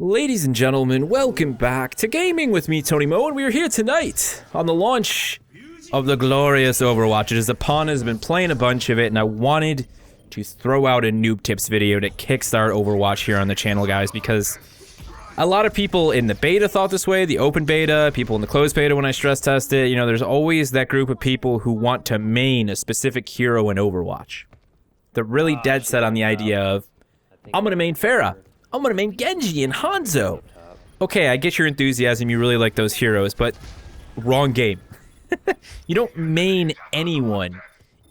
Ladies and gentlemen, welcome back to Gaming with me, Tony Mo, and we are here tonight on the launch of the glorious Overwatch. It is upon us, been playing a bunch of it, and I wanted to throw out a noob tips video to kickstart Overwatch here on the channel, guys, because a lot of people in the beta thought this way, the open beta, people in the closed beta when I stress test it, you know, there's always that group of people who want to main a specific hero in Overwatch. They're really dead set on the idea of, I'm gonna main Pharah. I'm gonna main Genji and Hanzo. Okay, I get your enthusiasm, you really like those heroes, but wrong game. You don't main anyone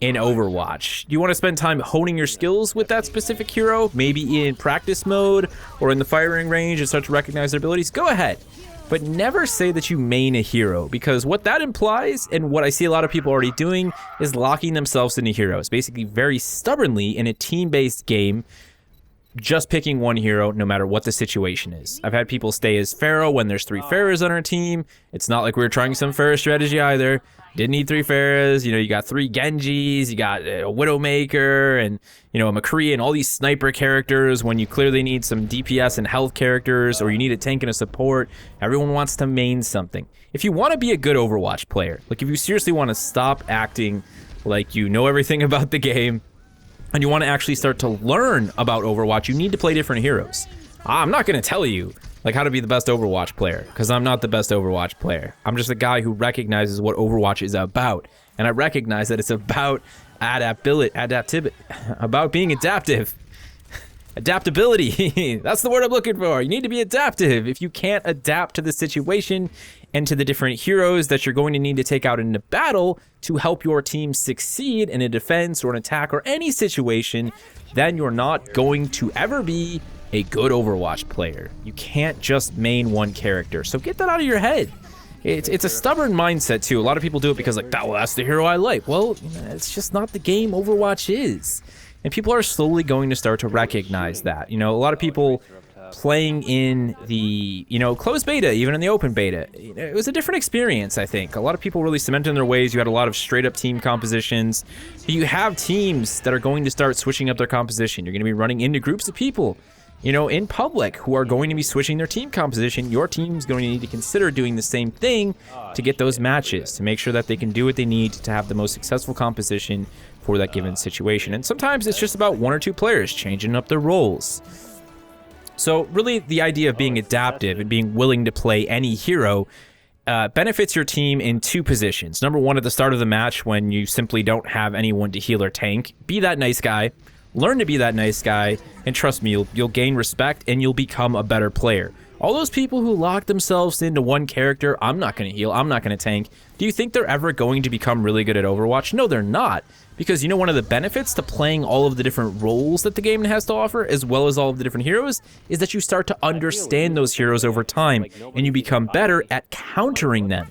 in Overwatch. Do you want to spend time honing your skills with that specific hero? Maybe in practice mode or in the firing range and start to recognize their abilities? Go ahead. But never say that you main a hero, because what that implies, and what I see a lot of people already doing, is locking themselves into heroes. Basically, very stubbornly in a team-based game, just picking one hero no matter what the situation is. I've had people stay as Pharah when there's 3 Pharahs on our team. It's not like we were trying some Pharah strategy either. Didn't need 3 Pharahs. You know, you got 3 Genjis, you got a Widowmaker, and, you know, a McCree, and all these sniper characters when you clearly need some DPS and health characters, or you need a tank and a support. Everyone wants to main something. If you want to be a good Overwatch player, like if you seriously want to stop acting like you know everything about the game, and you want to actually start to learn about Overwatch, you need to play different heroes. I'm not going to tell you like how to be the best Overwatch player, because I'm not the best Overwatch player. I'm just a guy who recognizes what Overwatch is about, and I recognize that it's about about being adaptive. Adaptability. That's the word I'm looking for. You need to be adaptive. If you can't adapt to the situation and to the different heroes that you're going to need to take out in a battle to help your team succeed in a defense or an attack or any situation, then you're not going to ever be a good Overwatch player. You can't just main one character. So get that out of your head. It's a stubborn mindset too. A lot of people do it because like, well, that's the hero I like. Well, it's just not the game Overwatch is. And people are slowly going to start to recognize that. You know, a lot of people playing in the, you know, closed beta, even in the open beta, it was a different experience, I think. A lot of people really cemented in their ways. You had a lot of straight up team compositions. You have teams that are going to start switching up their composition. You're going to be running into groups of people, you know, in public who are going to be switching their team composition. Your team's going to need to consider doing the same thing to get those matches, to make sure that they can do what they need to have the most successful composition for that given situation. And sometimes it's just about 1 or 2 players changing up their roles. So really the idea of being adaptive and being willing to play any hero benefits your team in 2 positions. Number 1, at the start of the match when you simply don't have anyone to heal or tank, be that nice guy. Learn to be that nice guy, and trust me, you'll gain respect and you'll become a better player. All those people who lock themselves into one character, I'm not going to heal, I'm not going to tank, do you think they're ever going to become really good at Overwatch? No, they're not. Because you know one of the benefits to playing all of the different roles that the game has to offer, as well as all of the different heroes, is that you start to understand those heroes over time, and you become better at countering them.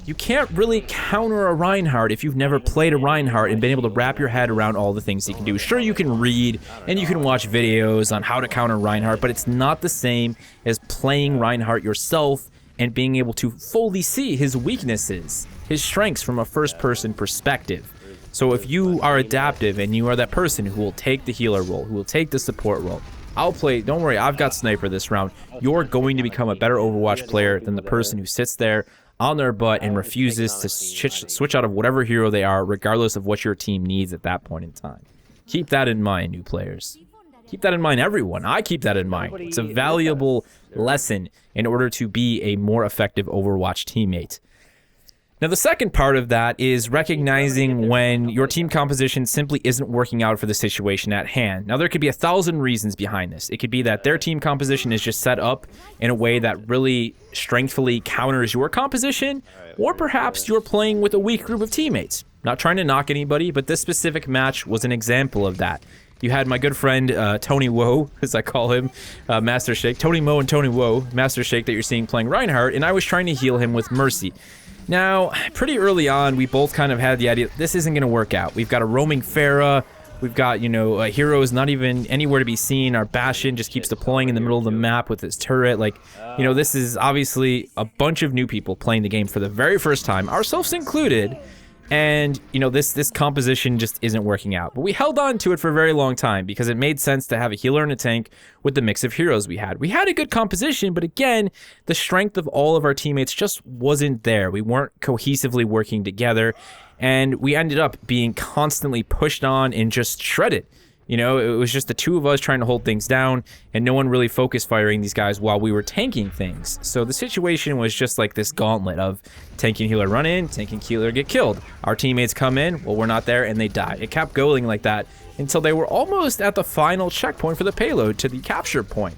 You can't really counter a Reinhardt if you've never played a Reinhardt and been able to wrap your head around all the things he can do. Sure, you can read and you can watch videos on how to counter Reinhardt, but it's not the same as playing Reinhardt yourself and being able to fully see his weaknesses, his strengths from a first-person perspective. So if you are adaptive and you are that person who will take the healer role, who will take the support role, I'll play, don't worry, I've got sniper this round, you're going to become a better Overwatch player than the person who sits there on their butt and refuses to switch out of whatever hero they are, regardless of what your team needs at that point in time. Keep that in mind, new players. Keep that in mind, everyone. I keep that in mind. It's a valuable lesson in order to be a more effective Overwatch teammate. Now, the second part of that is recognizing when your team composition simply isn't working out for the situation at hand. Now, there could be 1,000 reasons behind this. It could be that their team composition is just set up in a way that really strengthfully counters your composition, or perhaps you're playing with a weak group of teammates. Not trying to knock anybody, but this specific match was an example of that. You had my good friend Tony Woe, as I call him, Master Shake, Tony Mo and Tony Woe, Master Shake that you're seeing playing Reinhardt, and I was trying to heal him with Mercy. Now, pretty early on, we both kind of had the idea, this isn't going to work out. We've got a roaming Pharah, we've got, you know, heroes not even anywhere to be seen. Our Bastion just keeps deploying in the middle of the map with his turret. Like, you know, this is obviously a bunch of new people playing the game for the very first time, ourselves included, And, you know, this composition just isn't working out. But we held on to it for a very long time because it made sense to have a healer and a tank with the mix of heroes we had. We had a good composition, but again, the strength of all of our teammates just wasn't there. We weren't cohesively working together, and we ended up being constantly pushed on and just shredded. You know, it was just the two of us trying to hold things down, and no one really focused firing these guys while we were tanking things. So the situation was just like this gauntlet of tanking healer run in, tanking healer get killed. Our teammates come in, well, we're not there, and they die. It kept going like that until they were almost at the final checkpoint for the payload to the capture point.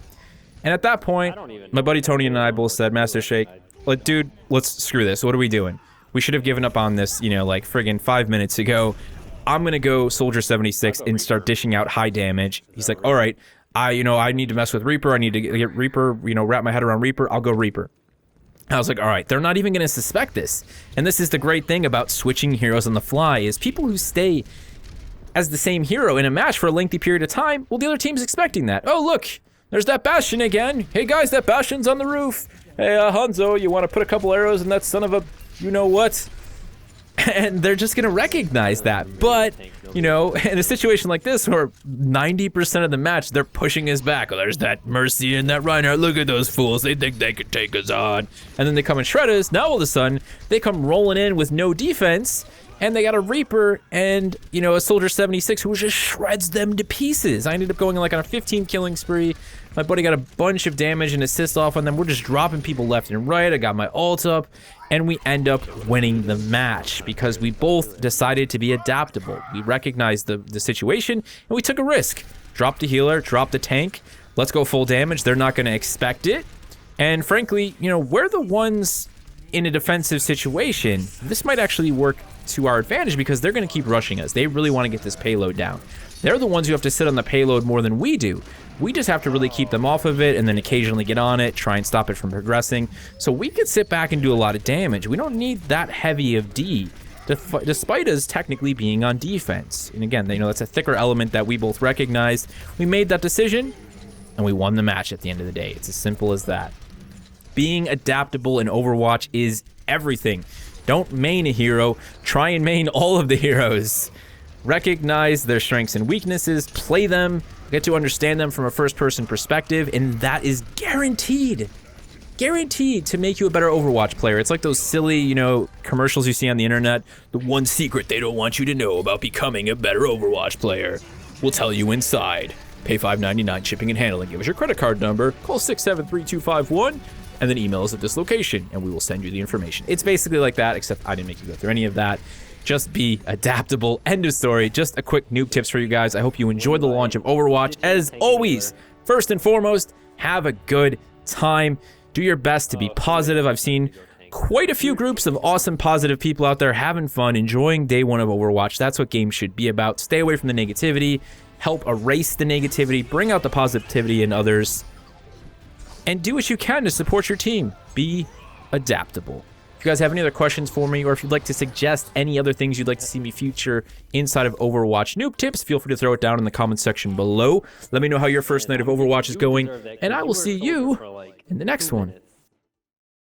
And at that point, my buddy Tony and I both said, Master Shake, like, dude, let's screw this. What are we doing? We should have given up on this, you know, like friggin' 5 minutes ago. I'm gonna go Soldier 76 and start dishing out high damage. He's like, all right, I need to mess with Reaper. I need to get Reaper, you know, wrap my head around Reaper. I'll go Reaper. I was like, all right, they're not even gonna suspect this. And this is the great thing about switching heroes on the fly is people who stay as the same hero in a match for a lengthy period of time, well, the other team's expecting that. Oh, look, there's that Bastion again. Hey guys, that Bastion's on the roof. Hey, Hanzo, you wanna put a couple arrows in that son of a you-know-what? And they're just going to recognize that. But, you know, in a situation like this where 90% of the match, they're pushing us back. Oh, there's that Mercy and that Reinhardt. Look at those fools. They think they could take us on. And then they come and shred us. Now all of a sudden, they come rolling in with no defense. And they got a Reaper and, you know, a Soldier 76 who just shreds them to pieces. I ended up going like on a 15 killing spree. My buddy got a bunch of damage and assists off on them. We're just dropping people left and right. I got my ult up. And we end up winning the match because we both decided to be adaptable. We recognized the situation and we took a risk. Dropped the healer, dropped the tank. Let's go full damage. They're not going to expect it. And frankly, you know, we're the ones in a defensive situation. This might actually work to our advantage because they're going to keep rushing us. They really want to get this payload down. They're the ones who have to sit on the payload more than we do. We just have to really keep them off of it and then occasionally get on it, try and stop it from progressing. So we could sit back and do a lot of damage. We don't need that heavy of D, despite us technically being on defense. And again, you know, that's a thicker element that we both recognized. We made that decision and we won the match at the end of the day. It's as simple as that. Being adaptable in Overwatch is everything. Don't main a hero, try and main all of the heroes. Recognize their strengths and weaknesses, play them, get to understand them from a first-person perspective, and that is guaranteed to make you a better Overwatch player. It's like those silly, you know, commercials you see on the internet. The one secret they don't want you to know about becoming a better Overwatch player. We'll tell you inside. Pay $5.99 shipping and handling. Give us your credit card number. Call 673-251. And then email us at this location, and we will send you the information. It's basically like that, except I didn't make you go through any of that. Just be adaptable. End of story. Just a quick noob tips for you guys. I hope you enjoyed the launch of Overwatch. As always, first and foremost, have a good time. Do your best to be positive. I've seen quite a few groups of awesome, positive people out there having fun, enjoying day one of Overwatch. That's what games should be about. Stay away from the negativity. Help erase the negativity. Bring out the positivity in others. And do what you can to support your team. Be adaptable. If you guys have any other questions for me, or if you'd like to suggest any other things you'd like to see me feature inside of Overwatch noob tips, feel free to throw it down in the comments section below. Let me know how your first night of Overwatch is going, and I will see you in the next one.